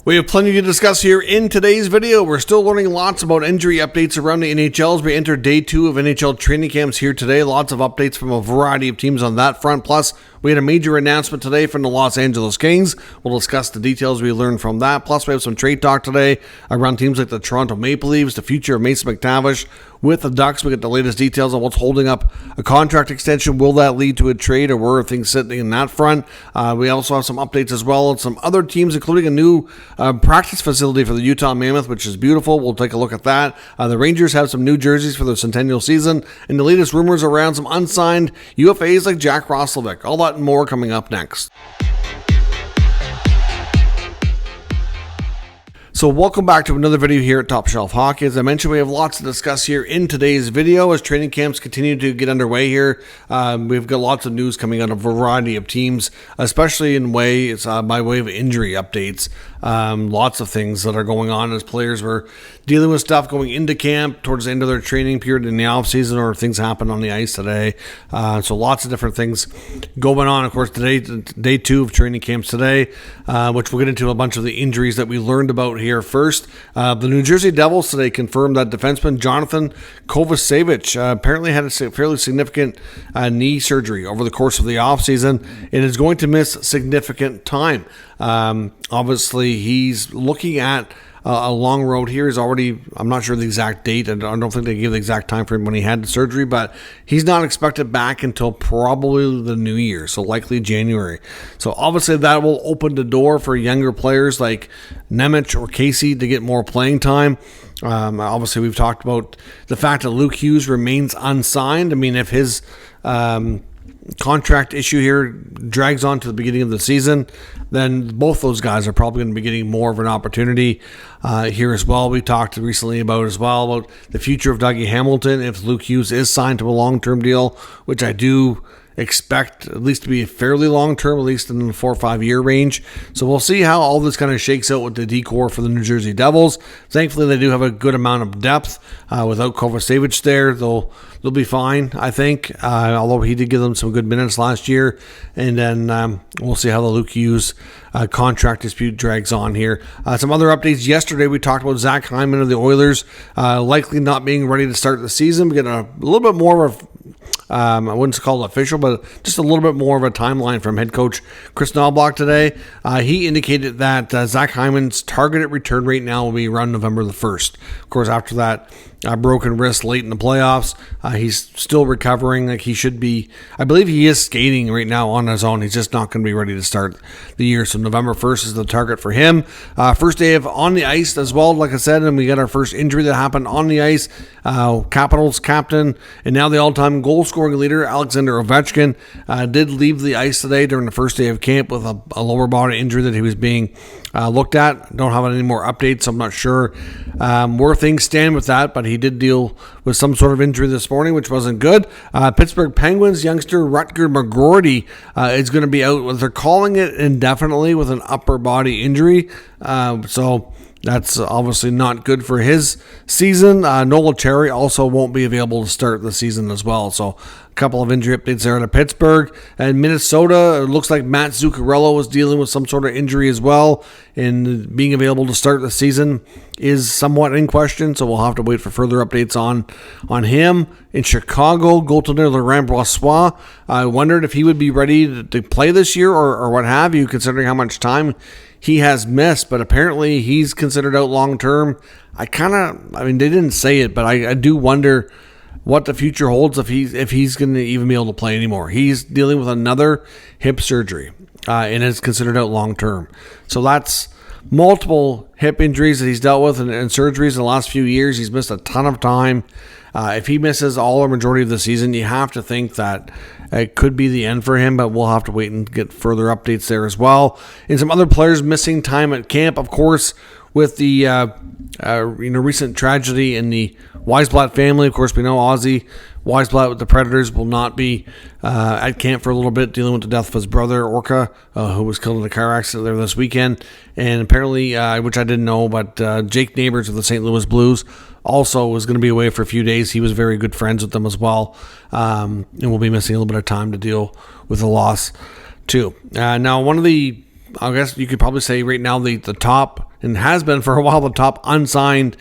We have plenty to discuss here in today's video. We're still learning lots about injury updates around the NHL as we enter day 2 of NHL training camps here today. Lots of updates from a variety of teams on that front. Plus, we had a major announcement today from the Los Angeles Kings. We'll discuss the details we learned from that. Plus, we have some trade talk today around teams like the Toronto Maple Leafs, the future of Mason McTavish with the Ducks. We get the latest details on what's holding up a contract extension. Will that lead to a trade, or where are things sitting in that front? We also have some updates as well on some other teams, including a new practice facility for the Utah Mammoth, which is beautiful. We'll take a look at that. The Rangers have some new jerseys for their Centennial season, and the latest rumors around some unsigned UFAs like Jack Roslovic. All that and more coming up next. So welcome back to another video here at Top Shelf Hockey. As I mentioned, we have lots to discuss here in today's video as training camps continue to get underway here. We've got lots of news coming out of a variety of teams, especially in by way of injury updates. Lots of things that are going on as players were dealing with stuff going into camp towards the end of their training period in the off season, or things happen on the ice today. So lots of different things going on. Of course, today, day 2 of training camps today, which we'll get into a bunch of the injuries that we learned about here first. The New Jersey Devils today confirmed that defenseman Jonathan Kovacevic apparently had a fairly significant knee surgery over the course of the offseason and is going to miss significant time. Obviously, he's looking at a long road here. He's already, I'm not sure the exact date, and I don't think they gave the exact time frame when he had the surgery, but he's not expected back until probably the new year, so likely January. So obviously that will open the door for younger players like Nemec or Casey to get more playing time. Obviously, we've talked about the fact that Luke Hughes remains unsigned. I mean, if his contract issue here drags on to the beginning of the season, then both those guys are probably going to be getting more of an opportunity here as well. We talked recently about the future of Dougie Hamilton if Luke Hughes is signed to a long-term deal, which I do expect at least to be fairly long-term, at least in the 4 or 5 year range. So we'll see how all this kind of shakes out with the decor for the New Jersey Devils. Thankfully, they do have a good amount of depth. Without Kovacevic there, they'll be fine, I think, although he did give them some good minutes last year. And then we'll see how the Luke Hughes contract dispute drags on here. Some other updates. Yesterday, we talked about Zach Hyman of the Oilers likely not being ready to start the season. We get a little bit more of I wouldn't call it official, but just a little bit more of a timeline from head coach Chris Knobloch today. He indicated that Zach Hyman's targeted return rate now will be around November the 1st. Of course, after that broken wrist late in the playoffs, he's still recovering. Like he should be. I believe he is skating right now on his own. He's just not going to be ready to start the year. So November 1st is the target for him. First day of on the ice as well, like I said, and we got our first injury that happened on the ice. Capitals captain and now the all-time goal-scoring leader, Alexander Ovechkin, did leave the ice today during the first day of camp with a lower body injury that he was being looked at. Don't have any more updates, so I'm not sure where things stand with that, but he did deal with some sort of injury this morning, which wasn't good. Pittsburgh Penguins youngster Rutger McGroarty is going to be out. They're calling it indefinitely with an upper body injury, so that's obviously not good for his season. Noel Cherry also won't be available to start the season as well. So a couple of injury updates there to Pittsburgh. And Minnesota, it looks like Matt Zuccarello was dealing with some sort of injury as well. And being available to start the season is somewhat in question. So we'll have to wait for further updates on him. In Chicago, goaltender Laurent Brossoit, I wondered if he would be ready to play this year or what have you, considering how much time he has missed, but apparently he's considered out long-term. They didn't say it, but I do wonder what the future holds if he's going to even be able to play anymore. He's dealing with another hip surgery and is considered out long-term. So that's multiple hip injuries that he's dealt with and surgeries in the last few years. He's missed a ton of time. If he misses all or majority of the season, you have to think that it could be the end for him, but we'll have to wait and get further updates there as well. And some other players missing time at camp, of course, with the recent tragedy in the Weisblatt family. Of course, we know Ozzy Weisblatt with the Predators will not be at camp for a little bit, dealing with the death of his brother, Orca, who was killed in a car accident there this weekend. And apparently, which I didn't know, but Jake Neighbors of the St. Louis Blues also was going to be away for a few days. He was very good friends with them as well. And will be missing a little bit of time to deal with the loss, too. Now, one of the, I guess you could probably say right now, the top and has been for a while the top unsigned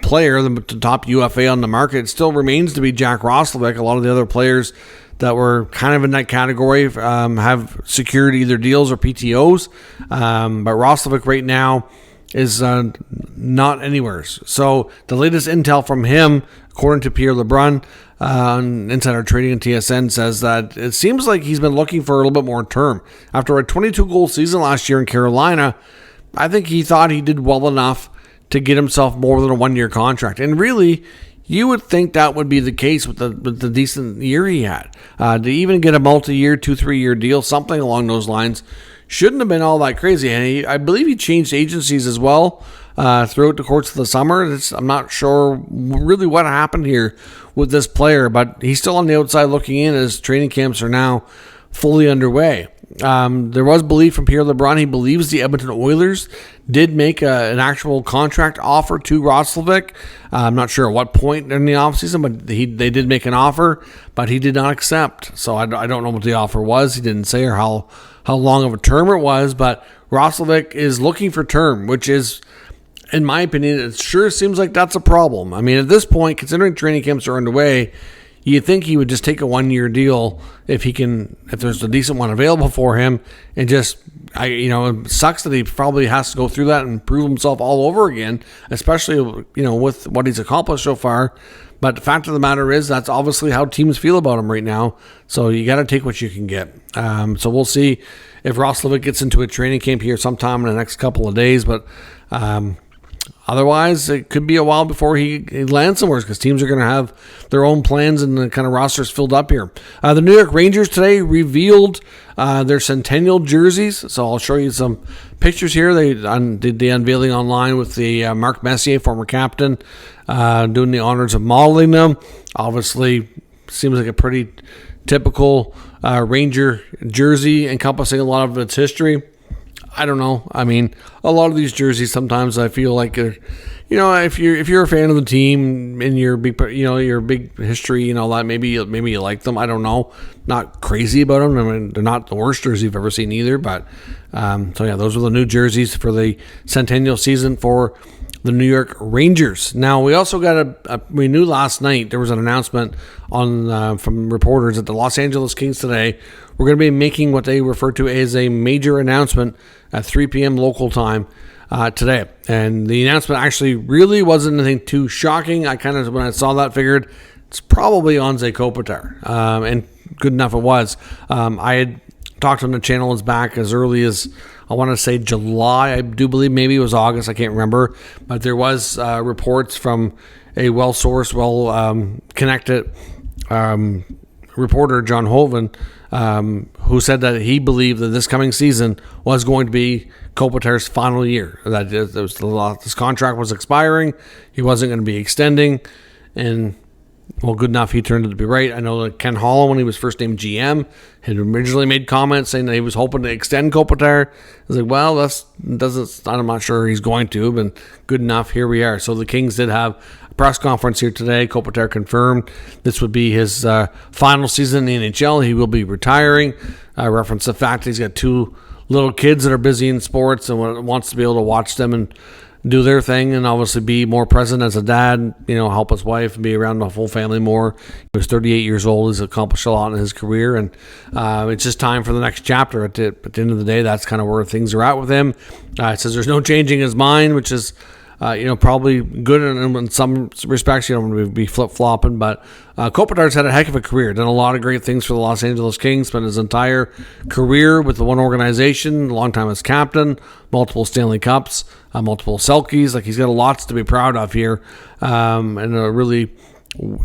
player, the top UFA on the market. It still remains to be Jack Roslovic. A lot of the other players that were kind of in that category have secured either deals or PTOs, but Roslovic right now is not anywhere. So the latest intel from him, according to Pierre LeBrun on Insider Trading and TSN, says that it seems like he's been looking for a little bit more term. After a 22-goal season last year in Carolina, I think he thought he did well enough to get himself more than a one-year contract. And really, you would think that would be the case with the decent year he had. To even get a multi-year, 2-3 year deal, something along those lines, shouldn't have been all that crazy. And I believe he changed agencies as well throughout the course of the summer. I'm not sure really what happened here with this player, but he's still on the outside looking in as training camps are now fully underway. There was belief from Pierre LeBrun. He believes the Edmonton Oilers did make an actual contract offer to Roslovic. I'm not sure at what point in the offseason, but they did make an offer, but he did not accept. So I don't know what the offer was. He didn't say or how long of a term it was, but Roslovic is looking for term, which is, in my opinion, it sure seems like that's a problem. I mean, at this point, considering training camps are underway, you'd think he would just take a one-year deal if there's a decent one available for him, and it sucks that he probably has to go through that and prove himself all over again, especially, with what he's accomplished so far. But the fact of the matter is, that's obviously how teams feel about him right now. So you got to take what you can get. So we'll see if Roslovic gets into a training camp here sometime in the next couple of days. But otherwise, it could be a while before he lands somewhere, because teams are going to have their own plans and the kind of rosters filled up here. The New York Rangers today revealed their Centennial jerseys. So I'll show you some pictures here. They did the unveiling online with the Marc Messier, former captain, doing the honors of modeling them. Obviously, seems like a pretty typical Ranger jersey encompassing a lot of its history. I don't know. I mean, a lot of these jerseys sometimes I feel like, if you're a fan of the team and your big history and all that, maybe you like them. I don't know. Not crazy about them. I mean, they're not the worst jersey you've ever seen either. But those are the new jerseys for the Centennial season for the New York Rangers. Now, we also got we knew last night there was an announcement from reporters that the Los Angeles Kings today were going to be making what they refer to as a major announcement at 3 p.m. local time today. And the announcement actually really wasn't anything too shocking. I kind of, when I saw that, figured it's probably Anze Kopitar. And good enough it was. I had talked on the channel back as early as, I want to say July. I do believe maybe it was August. I can't remember. But there was reports from a well-sourced, well-connected reporter, John Hoven, who said that he believed that this coming season was going to be Kopitar's final year. That this contract was expiring. He wasn't going to be extending. And, well, good enough, he turned out to be right. I know that Ken Holland, when he was first named GM, had originally made comments saying that he was hoping to extend Kopitar. I was like, well, I'm not sure he's going to, but good enough, here we are. So the Kings did have a press conference here today. Kopitar confirmed this would be his final season in the NHL. He will be retiring. I referenced the fact that he's got two little kids that are busy in sports and wants to be able to watch them and do their thing, and obviously be more present as a dad, help his wife and be around the whole family more. He was 38 years old. He's accomplished a lot in his career, and it's just time for the next chapter. At the end of the day, that's kind of where things are at with him. It says there's no changing his mind, which is probably good in some respects. You don't want to be flip-flopping, but Kopitar's had a heck of a career, done a lot of great things for the Los Angeles Kings, spent his entire career with the one organization, a long time as captain, multiple Stanley Cups, multiple Selkies. Like, he's got lots to be proud of here, and a really,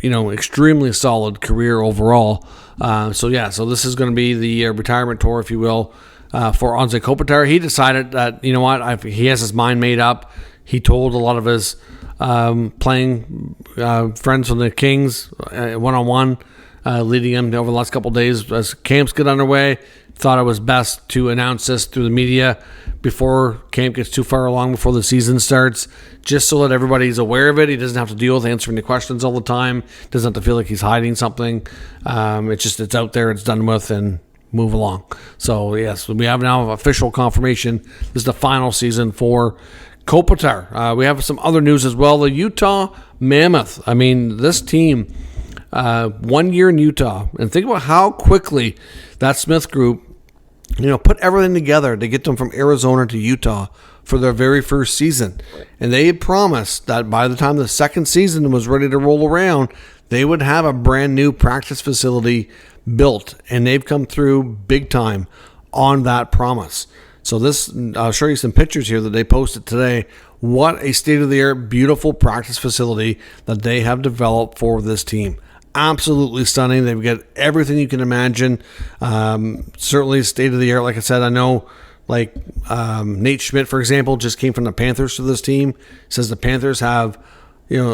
extremely solid career overall. So this is going to be the retirement tour, if you will, for Anze Kopitar. He decided that, he has his mind made up. He told a lot of his playing friends from the Kings one-on-one, leading him over the last couple of days as camps get underway. Thought it was best to announce this through the media before camp gets too far along, before the season starts, just so that everybody's aware of it. He doesn't have to deal with answering the questions all the time. Doesn't have to feel like he's hiding something. It's out there, it's done with, and move along. So yes, we have now official confirmation. This is the final season for Kopitar. We have some other news as well. The Utah Mammoth. I mean, this team, 1 year in Utah, and think about how quickly that Smith group, put everything together to get them from Arizona to Utah for their very first season. And they had promised that by the time the second season was ready to roll around, they would have a brand new practice facility built. And they've come through big time on that promise. So I'll show you some pictures here that they posted today. What a state-of-the-art, beautiful practice facility that they have developed for this team. Absolutely stunning. They've got everything you can imagine. Certainly state-of-the-art. Like I said, I know Nate Schmidt, for example, just came from the Panthers to this team. Says the Panthers have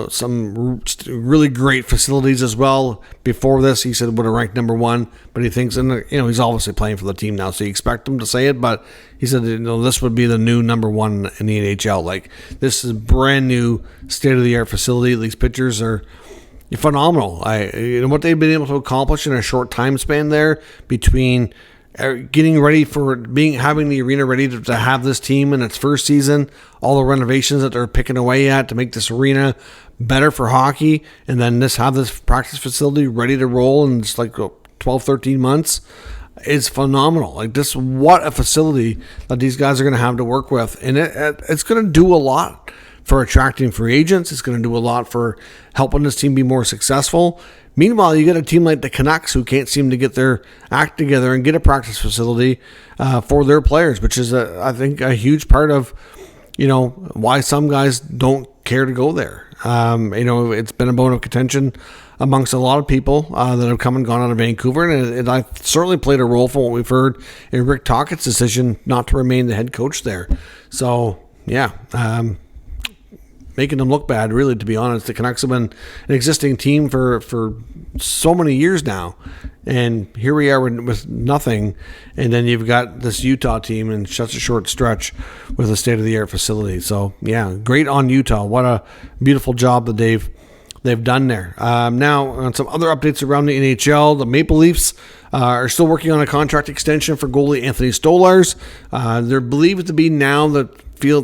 some really great facilities as well. Before this, he said would have ranked number one, but he thinks, and he's obviously playing for the team now, so you expect him to say it, but he said this would be the new number one in the NHL. This is a brand new state-of-the-art facility. These pictures are phenomenal. What they've been able to accomplish in a short time span there between getting ready for having the arena ready to have this team in its first season, all the renovations that they're picking away at to make this arena better for hockey, and then have this practice facility ready to roll in just 12, 13 months is phenomenal. What a facility that these guys are going to have to work with, and it's going to do a lot for attracting free agents. It's going to do a lot for helping this team be more successful. Meanwhile, you got a team like the Canucks who can't seem to get their act together and get a practice facility for their players, which is, I think, a huge part of, why some guys don't care to go there. It's been a bone of contention amongst a lot of people that have come and gone out of Vancouver, and I certainly played a role for what we've heard in Rick Tocchet's decision not to remain the head coach there. So, yeah, making them look bad, really, to be honest. The Canucks have been an existing team for so many years now, and here we are with nothing, and then you've got this Utah team in such a short stretch with a state-of-the-art facility. So, yeah, great on Utah. What a beautiful job that they've done there. Now, on some other updates around the NHL, the Maple Leafs are still working on a contract extension for goalie Anthony Stolarz. They're believed to be now that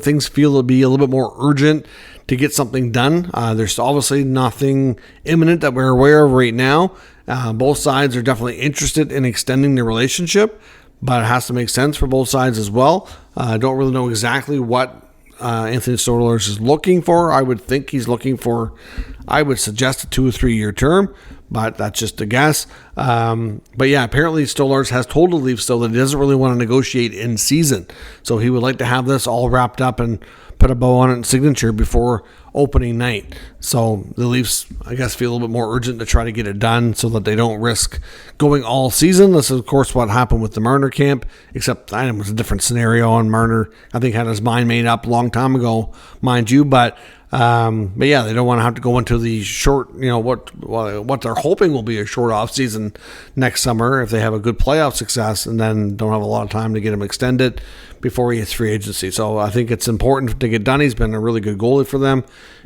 things feel to be a little bit more urgent to get something done. There's obviously nothing imminent that we're aware of right now. Both sides are definitely interested in extending their relationship, but it has to make sense for both sides as well. I don't really know exactly what Anthony Stolarz is looking for. I would think he's looking for, I would suggest a 2 or 3 year term, but that's just a guess. But yeah, apparently Stolarz has told the Leafs though that he doesn't really want to negotiate in season. So he would like to have this all wrapped up and put a bow on it and signature before opening night. So the Leafs, I guess, feel a little bit more urgent to try to get it done so that they don't risk going all season. This is, of course, what happened with the Marner camp, except it was a different scenario, and Marner, I think, had his mind made up a long time ago, mind you. But yeah, they don't want to have to go into the short, what they're hoping will be a short off season next summer if they have a good playoff success, and then don't have a lot of time to get him extended before he hits free agency. So I think it's important to get done. He's been a really good goalie for them,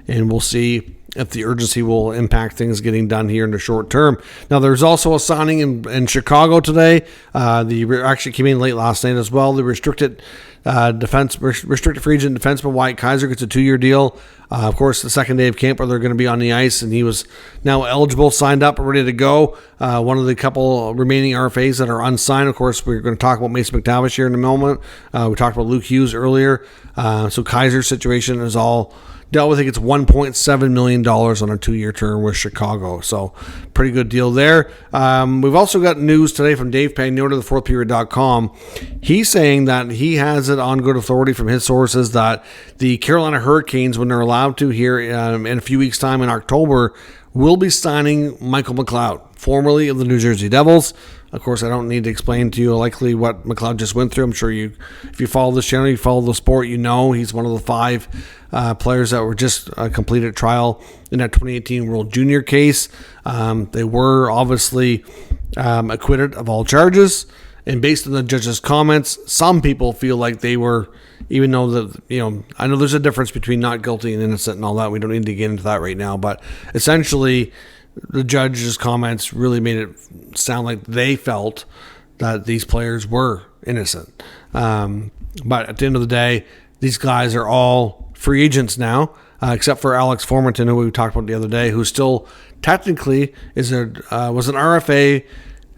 and we'll see if the urgency will impact things getting done here in the short term. Now, there's also a signing in Chicago today. Actually came in late last night as well. The restricted free agent defenseman Wyatt Keiser gets a 2-year deal. Of course, the second day of camp where they're going to be on the ice, and he was now eligible, signed up, ready to go. One of the couple remaining RFAs that are unsigned. Of course, we're going to talk about Mason McTavish here in a moment. We talked about Luke Hughes earlier. So Keiser's situation is all dealt with. I think it's $1.7 million on a 2-year term with Chicago. So pretty good deal there. We've also got news today from Dave Pagnotta of thefourthperiod.com. He's saying that he has it on good authority from his sources that the Carolina Hurricanes, when they're allowed to here in a few weeks' time in October, will be signing Michael McLeod, formerly of the New Jersey Devils. Of course, I don't need to explain to you likely what McLeod just went through. I'm sure if you follow this channel, you follow the sport, he's one of the 5 players that were just completed trial in that 2018 World Junior case. They were obviously acquitted of all charges. And based on the judge's comments, some people feel like they were, even though I know there's a difference between not guilty and innocent and all that. We don't need to get into that right now. But essentially, the judge's comments really made it sound like they felt that these players were innocent. But at the end of the day, these guys are all free agents now, except for Alex Formanton, who we talked about the other day, who still technically was an RFA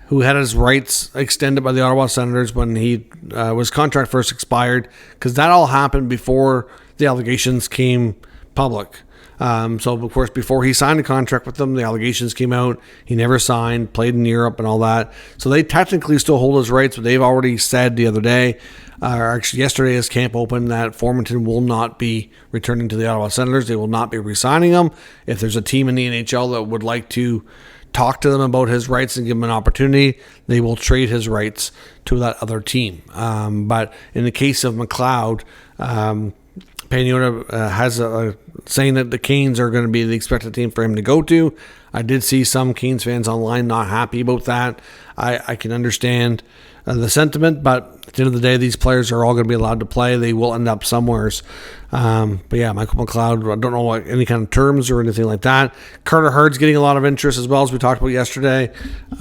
who had his rights extended by the Ottawa Senators when his contract first expired, because that all happened before the allegations came public. So, of course, before he signed a contract with them, the allegations came out. He never signed, played in Europe and all that. So they technically still hold his rights, but they've already said the other day, or actually yesterday as camp opened, that Formanton will not be returning to the Ottawa Senators. They will not be re-signing him. If there's a team in the NHL that would like to talk to them about his rights and give him an opportunity, they will trade his rights to that other team. But in the case of McLeod, Pagnotta has saying that the Canes are going to be the expected team for him to go to. I did see some Canes fans online not happy about that. I can understand the sentiment, but at the end of the day, these players are all going to be allowed to play. They will end up somewheres. But yeah, Michael McLeod, I don't know any kind of terms or anything like that. Carter Hard's getting a lot of interest as well, as we talked about yesterday.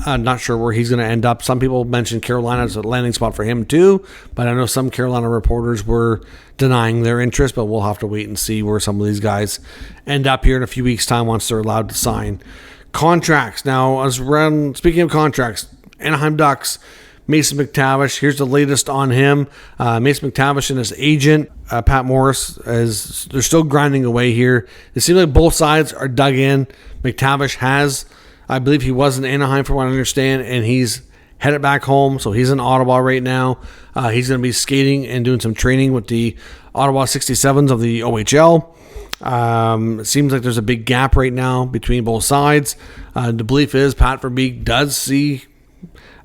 I'm not sure where he's going to end up. Some people mentioned Carolina as a landing spot for him too, but I know some Carolina reporters were denying their interest, but we'll have to wait and see where some of these guys end up here in a few weeks' time once they're allowed to sign contracts. Now, speaking of contracts, Anaheim Ducks, Mason McTavish, here's the latest on him. Mason McTavish and his agent, Pat Morris, they're still grinding away here. It seems like both sides are dug in. McTavish I believe he was in Anaheim from what I understand, and he's headed back home, so he's in Ottawa right now. He's going to be skating and doing some training with the Ottawa 67s of the OHL. It seems like there's a big gap right now between both sides. The belief is Pat Verbeek does see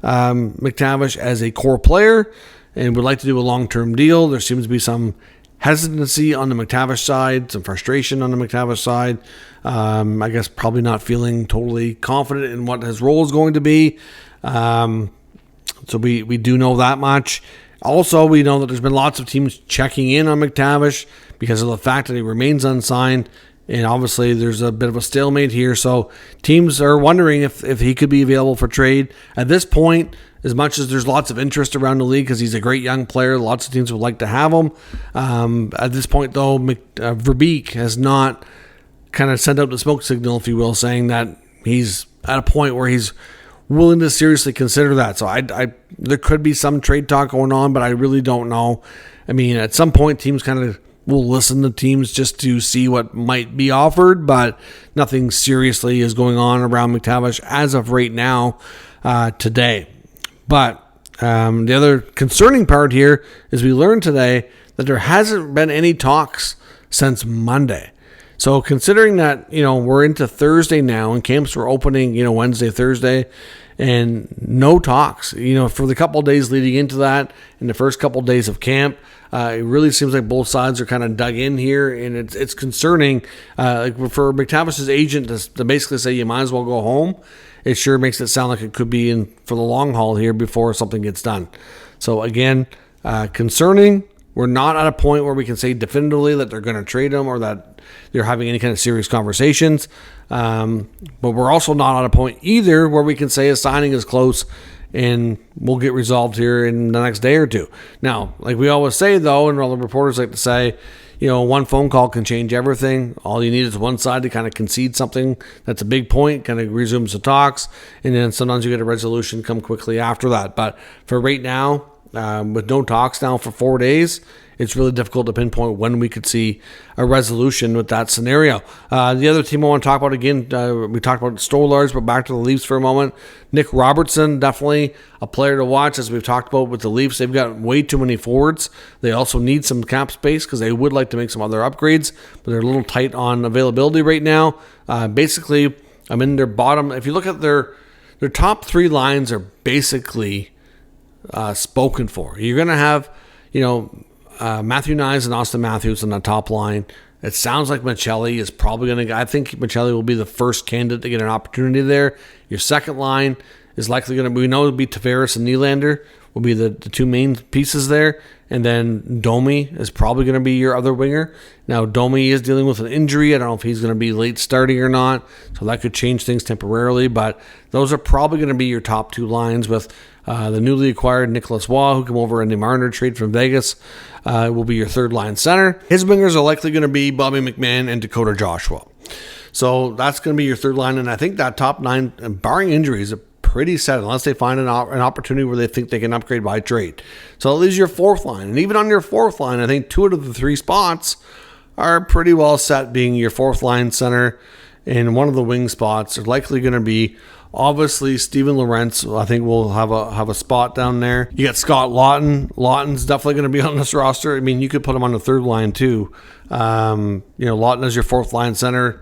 McTavish as a core player and would like to do a long-term deal. There seems to be some hesitancy on the McTavish side, some frustration on the McTavish side. I guess probably not feeling totally confident in what his role is going to be. So we do know that much. Also, we know that there's been lots of teams checking in on McTavish because of the fact that he remains unsigned. And obviously, there's a bit of a stalemate here. So teams are wondering if he could be available for trade. At this point, as much as there's lots of interest around the league because he's a great young player, lots of teams would like to have him. At this point, though, Verbeek has not kind of sent out the smoke signal, if you will, saying that he's at a point where he's willing to seriously consider that. So there could be some trade talk going on, but I really don't know. I mean, at some point, teams kind of will listen to teams just to see what might be offered, but nothing seriously is going on around McTavish as of right now today. But the other concerning part here is we learned today that there hasn't been any talks since Monday. So considering that, we're into Thursday now and camps were opening, Wednesday, Thursday, and no talks, for the couple of days leading into that, in the first couple of days of camp, it really seems like both sides are kind of dug in here, and it's concerning. For McTavish's agent to basically say you might as well go home, it sure makes it sound like it could be in for the long haul here before something gets done. So again, concerning. We're not at a point where we can say definitively that they're going to trade him or that they're having any kind of serious conversations. But we're also not at a point either where we can say a signing is close and will get resolved here in the next day or two. Now, like we always say, though, and all the reporters like to say, one phone call can change everything. All you need is one side to kind of concede something that's a big point, kind of resumes the talks, and then sometimes you get a resolution come quickly after that. But for right now, with no talks now for 4 days, it's really difficult to pinpoint when we could see a resolution with that scenario. The other team I want to talk about, again, we talked about Stolarz, but back to the Leafs for a moment. Nick Robertson, definitely a player to watch, as we've talked about with the Leafs. They've got way too many forwards. They also need some cap space because they would like to make some other upgrades, but they're a little tight on availability right now. Basically, I'm in their bottom. If you look at their top three lines are basically spoken for. You're going to have, Matthew Nyes and Austin Matthews on the top line. It sounds like Michelli is probably going to. I think Michelli will be the first candidate to get an opportunity there. Your second line is likely going to be, we know it'll be Tavares and Nylander will be the two main pieces there. And then Domi is probably going to be your other winger. Now, Domi is dealing with an injury. I don't know if he's going to be late starting or not. So that could change things temporarily. But those are probably going to be your top two lines with the newly acquired Nicholas Waugh, who came over in the Marner trade from Vegas. will be your third line center. His wingers are likely going to be Bobby McMahon and Dakota Joshua. So that's going to be your third line, and I think that top 9, barring injuries, are pretty set unless they find an opportunity where they think they can upgrade by trade. So that leaves your fourth line, and even on your fourth line, I think 2 out of the 3 spots are pretty well set, being your fourth line center, and one of the wing spots are likely going to be obviously Steven Lorentz. I think we'll have a spot down there. You got Scott Lawton. Lawton's definitely going to be on this roster. I mean, you could put him on the third line too. Lawton as your fourth line center,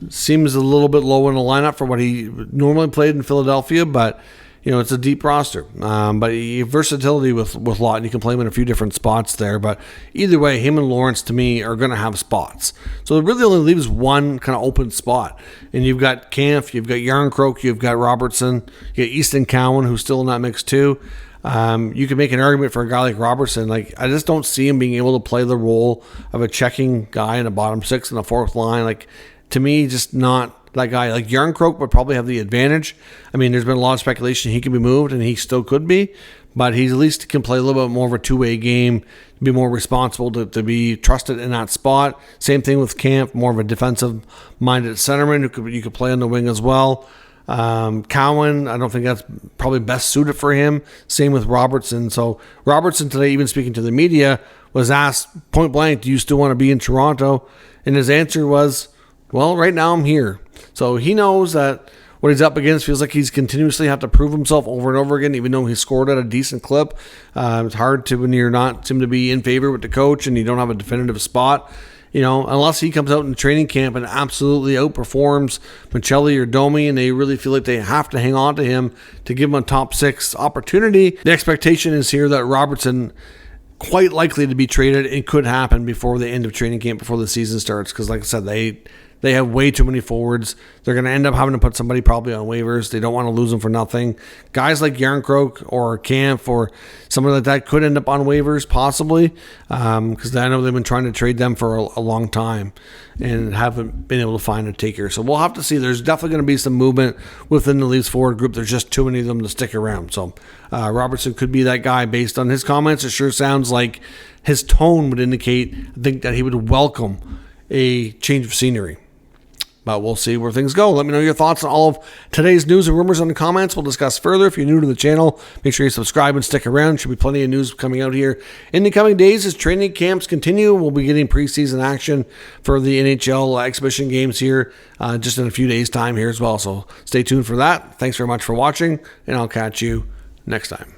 seems a little bit low in the lineup for what he normally played in Philadelphia, but it's a deep roster. But versatility with Lawton, you can play him in a few different spots there. But either way, him and Lawrence, to me, are going to have spots. So it really only leaves one kind of open spot. And you've got Kampf, you've got Yarncroke, you've got Robertson, you got Easton Cowan, who's still in that mix too. You can make an argument for a guy like Robertson. I just don't see him being able to play the role of a checking guy in a bottom 6 in the fourth line. To me, just not that guy. Yarncroke would probably have the advantage. I mean, there's been a lot of speculation he could be moved, and he still could be, but he at least can play a little bit more of a two-way game, be more responsible to be trusted in that spot. Same thing with Kampf, more of a defensive-minded centerman who you could play on the wing as well. Cowan, I don't think that's probably best suited for him. Same with Robertson. So Robertson today, even speaking to the media, was asked point blank, do you still want to be in Toronto? And his answer was, well, right now I'm here. So he knows that what he's up against feels like he's continuously have to prove himself over and over again, even though he scored at a decent clip. It's hard to when you're not seem to be in favor with the coach and you don't have a definitive spot. Unless he comes out in training camp and absolutely outperforms Michelli or Domi, and they really feel like they have to hang on to him to give him a top 6 opportunity. The expectation is here that Robertson quite likely to be traded. It could happen before the end of training camp, before the season starts, because like I said, they have way too many forwards. They're going to end up having to put somebody probably on waivers. They don't want to lose them for nothing. Guys like Yarncroke or Kampf or somebody like that could end up on waivers possibly, because I know they've been trying to trade them for a long time and haven't been able to find a taker. So we'll have to see. There's definitely going to be some movement within the Leafs forward group. There's just too many of them to stick around. So Robertson could be that guy based on his comments. It sure sounds like his tone would indicate, I think, that he would welcome a change of scenery. But we'll see where things go. Let me know your thoughts on all of today's news and rumors in the comments. We'll discuss further. If you're new to the channel, make sure you subscribe and stick around. Should be plenty of news coming out here in the coming days as training camps continue. We'll be getting preseason action for the NHL exhibition games here just in a few days' time here as well. So stay tuned for that. Thanks very much for watching, and I'll catch you next time.